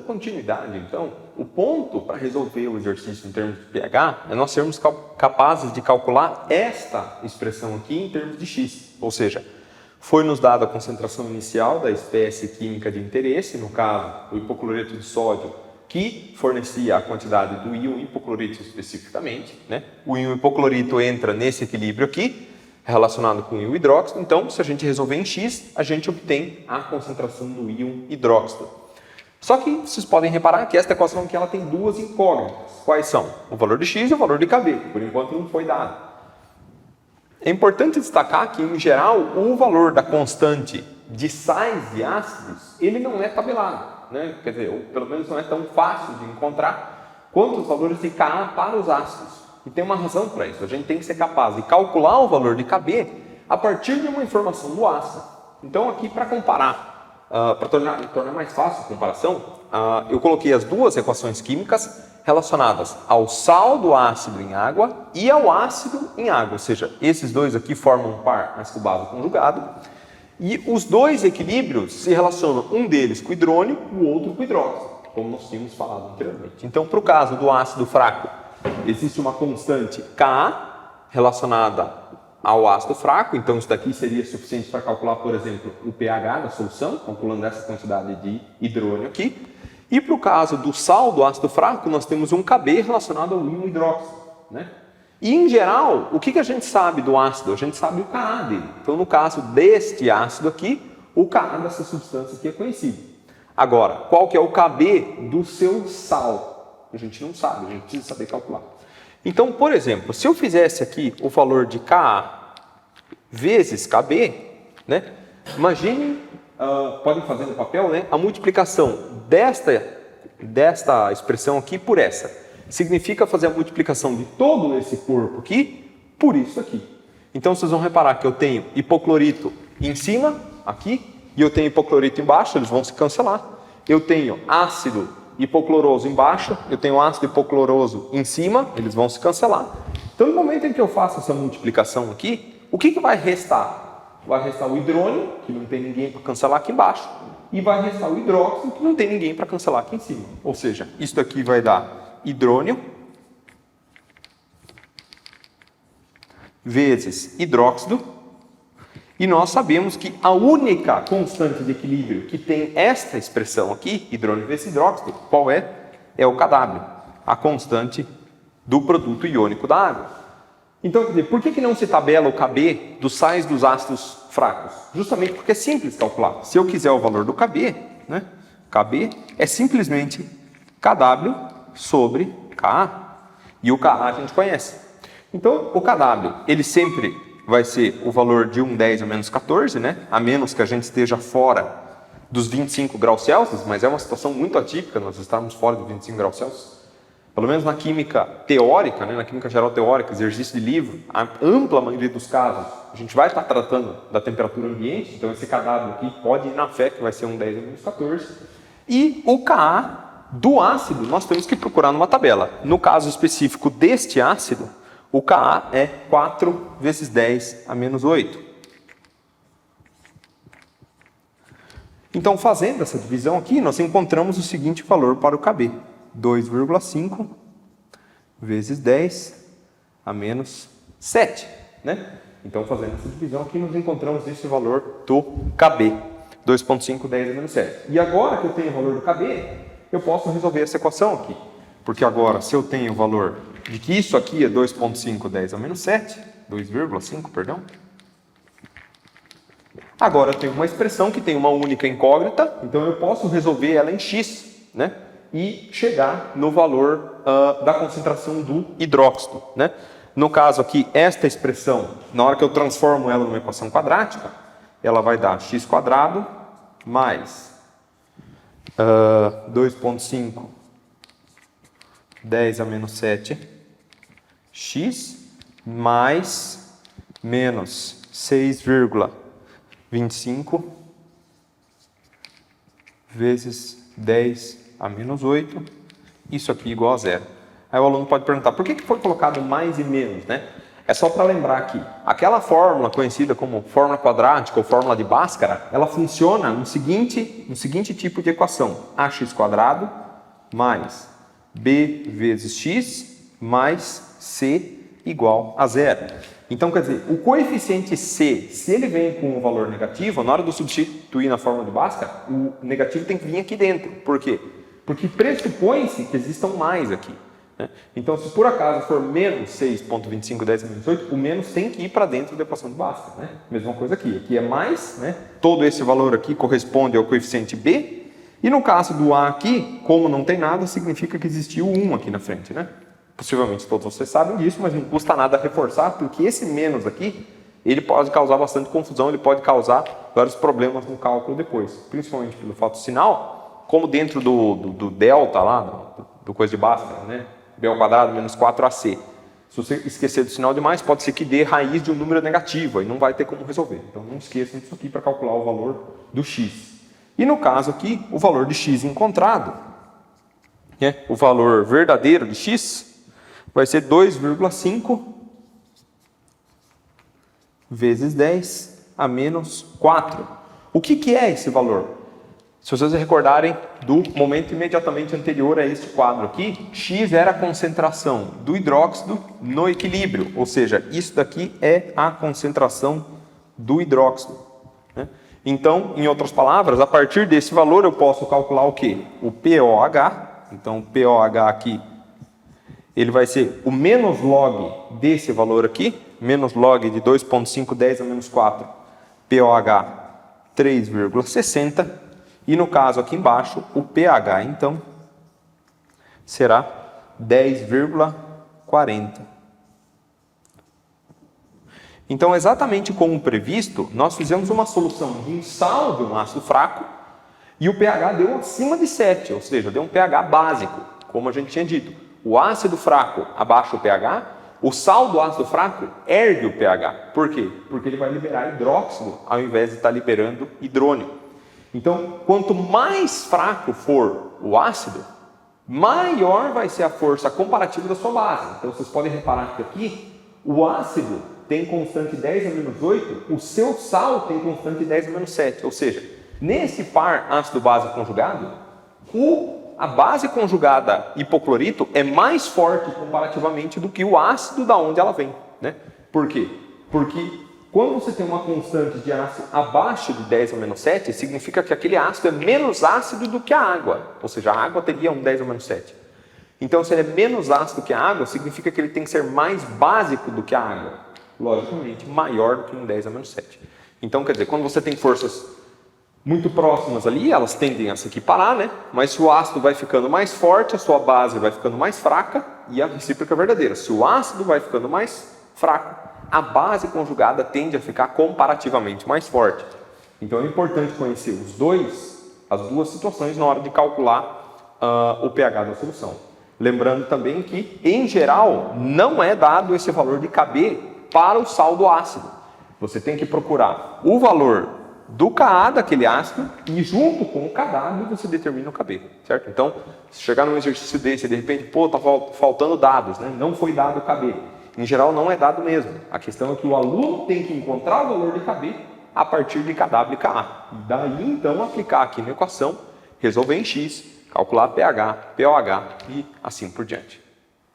continuidade, então, o ponto para resolver o exercício em termos de pH é nós sermos capazes de calcular esta expressão aqui em termos de x. Ou seja, foi nos dada a concentração inicial da espécie química de interesse, no caso, o hipocloreto de sódio, que fornecia a quantidade do íon hipoclorito especificamente, né? O íon hipoclorito entra nesse equilíbrio aqui, relacionado com o íon hidróxido. Então, se a gente resolver em x, a gente obtém a concentração do íon hidróxido. Só que vocês podem reparar que esta equação aqui ela tem duas incógnitas. Quais são? O valor de x e o valor de Kb. Por enquanto não foi dado. É importante destacar que, em geral, o valor da constante de sais e ácidos, ele não é tabelado, né? Quer dizer, ou pelo menos não é tão fácil de encontrar quanto os valores de Ka para os ácidos. E tem uma razão para isso. A gente tem que ser capaz de calcular o valor de Kb a partir de uma informação do ácido. Então, aqui, para comparar, para tornar mais fácil a comparação, eu coloquei as duas equações químicas relacionadas ao sal do ácido em água e ao ácido em água. Ou seja, esses dois aqui formam um par, mas com base conjugado. E os dois equilíbrios se relacionam, um deles com hidrônio, o outro com hidróxido, como nós tínhamos falado anteriormente. Então, para o caso do ácido fraco, existe uma constante Ka relacionada ao ácido fraco. Então, isso daqui seria suficiente para calcular, por exemplo, o pH da solução, calculando essa quantidade de hidrônio aqui. E para o caso do sal do ácido fraco, nós temos um Kb relacionado ao íon hidróxido, né? E, em geral, o que a gente sabe do ácido? A gente sabe o Ka dele. Então, no caso deste ácido aqui, o Ka dessa substância aqui é conhecido. Agora, qual que é o Kb do seu sal? A gente não sabe, a gente precisa saber calcular. Então, por exemplo, se eu fizesse aqui o valor de Ka vezes Kb, né? Imagine, podem fazer no papel, né? A multiplicação desta expressão aqui por essa. Significa fazer a multiplicação de todo esse corpo aqui por isso aqui. Então, vocês vão reparar que eu tenho hipoclorito em cima, aqui, e eu tenho hipoclorito embaixo, eles vão se cancelar. Eu tenho ácido hipocloroso embaixo, eu tenho ácido hipocloroso em cima, eles vão se cancelar. Então, no momento em que eu faço essa multiplicação aqui, o que vai restar? Vai restar o hidrônio, que não tem ninguém para cancelar aqui embaixo, e vai restar o hidróxido, que não tem ninguém para cancelar aqui em cima. Ou seja, isso daqui vai dar hidrônio vezes hidróxido, e nós sabemos que a única constante de equilíbrio que tem esta expressão aqui, hidrônio vezes hidróxido, qual é? É o Kw, a constante do produto iônico da água. Então, quer dizer, por que não se tabela o Kb dos sais dos ácidos fracos? Justamente porque é simples calcular. Se eu quiser o valor do Kb, né? Kb é simplesmente Kw sobre Ka, e o Ka a gente conhece. Então, o Kw, ele sempre vai ser o valor de 1/10 a menos 14, né? A menos que a gente esteja fora dos 25 graus Celsius, mas é uma situação muito atípica nós estarmos fora dos 25 graus Celsius. Pelo menos na química teórica, né? Na química geral teórica, exercício de livro, a ampla maioria dos casos, a gente vai estar tratando da temperatura ambiente, então esse Kw aqui pode ir na fé que vai ser 1/10 a menos 14. E o Ka do ácido, nós temos que procurar numa tabela. No caso específico deste ácido, o Ka é 4 vezes 10 a menos 8. Então, fazendo essa divisão aqui, nós encontramos o seguinte valor para o Kb. 2,5 vezes 10 a menos 7. Né? Então, fazendo essa divisão aqui, nós encontramos esse valor do Kb. 2,5, 10 a menos 7. E agora que eu tenho o valor do Kb, eu posso resolver essa equação aqui. Porque agora, se eu tenho o valor de que isso aqui é 2,5, 10 a menos 7, 2,5, perdão. Agora eu tenho uma expressão que tem uma única incógnita, então eu posso resolver ela em x, né? E chegar no valor da concentração do hidróxido, né? No caso aqui, esta expressão, na hora que eu transformo ela numa equação quadrática, ela vai dar x² mais 2,5, 10 a menos 7, x, mais menos 6,25 vezes 10 a menos 8, isso aqui igual a zero. Aí o aluno pode perguntar, por que foi colocado mais e menos, né? É só para lembrar aqui, aquela fórmula conhecida como fórmula quadrática ou fórmula de Bhaskara, ela funciona no seguinte tipo de equação: ax² mais b vezes x mais c igual a zero. Então, quer dizer, o coeficiente c, se ele vem com um valor negativo, na hora de eu substituir na fórmula de Bhaskara, o negativo tem que vir aqui dentro. Por quê? Porque pressupõe-se que existam mais aqui. Então, se por acaso for menos 6,25, 10 a menos 8, o menos tem que ir para dentro da equação de Bhaskara. Né? Mesma coisa aqui. Aqui é mais, né? Todo esse valor aqui corresponde ao coeficiente B. E no caso do A aqui, como não tem nada, significa que existiu 1 aqui na frente. Né? Possivelmente todos vocês sabem disso, mas não custa nada reforçar, porque esse menos aqui, ele pode causar bastante confusão, ele pode causar vários problemas no cálculo depois. Principalmente pelo fato sinal, como dentro do delta lá, do coisa de Bhaskara, né? B ao quadrado menos 4ac. Se você esquecer do sinal demais, pode ser que dê raiz de um número negativo, e não vai ter como resolver. Então não esqueçam disso aqui para calcular o valor do x. E no caso aqui, o valor de x encontrado, né, o valor verdadeiro de x, vai ser 2,5 vezes 10 a menos 4. O que é esse valor? Se vocês recordarem do momento imediatamente anterior a este quadro aqui, x era a concentração do hidróxido no equilíbrio, ou seja, isso daqui é a concentração do hidróxido. Né? Então, em outras palavras, a partir desse valor eu posso calcular o quê? O POH, então o POH aqui, ele vai ser o menos log desse valor aqui, menos log de 2,5, 10 a menos 4, POH 3,60. E no caso aqui embaixo, o pH, então, será 10,40. Então, exatamente como previsto, nós fizemos uma solução de um sal de um ácido fraco e o pH deu acima de 7, ou seja, deu um pH básico, como a gente tinha dito. O ácido fraco abaixa o pH, o sal do ácido fraco ergue o pH. Por quê? Porque ele vai liberar hidróxido ao invés de estar liberando hidrônio. Então, quanto mais fraco for o ácido, maior vai ser a força comparativa da sua base. Então, vocês podem reparar que aqui, o ácido tem constante 10 a menos 8, o seu sal tem constante 10 a menos 7. Ou seja, nesse par ácido-base conjugado, a base conjugada hipoclorito é mais forte comparativamente do que o ácido da onde ela vem. Né? Por quê? Porque quando você tem uma constante de ácido abaixo de 10 a menos 7, significa que aquele ácido é menos ácido do que a água. Ou seja, a água teria um 10 a menos 7. Então, se ele é menos ácido que a água, significa que ele tem que ser mais básico do que a água. Logicamente, maior do que um 10 a menos 7. Então, quer dizer, quando você tem forças muito próximas ali, elas tendem a se equiparar, né? Mas se o ácido vai ficando mais forte, a sua base vai ficando mais fraca e a recíproca é verdadeira. Se o ácido vai ficando mais fraco, a base conjugada tende a ficar comparativamente mais forte. Então é importante conhecer as duas situações na hora de calcular o pH da solução. Lembrando também que, em geral, não é dado esse valor de Kb para o sal do ácido. Você tem que procurar o valor do Ka daquele ácido e junto com o Kw você determina o Kb, certo? Então, se chegar num exercício desse e de repente, está faltando dados, né? Não foi dado o Kb. Em geral, não é dado mesmo. A questão é que o aluno tem que encontrar o valor de Kb a partir de Kw e Ka. E daí, então, aplicar aqui na equação, resolver em x, calcular pH, pOH e assim por diante.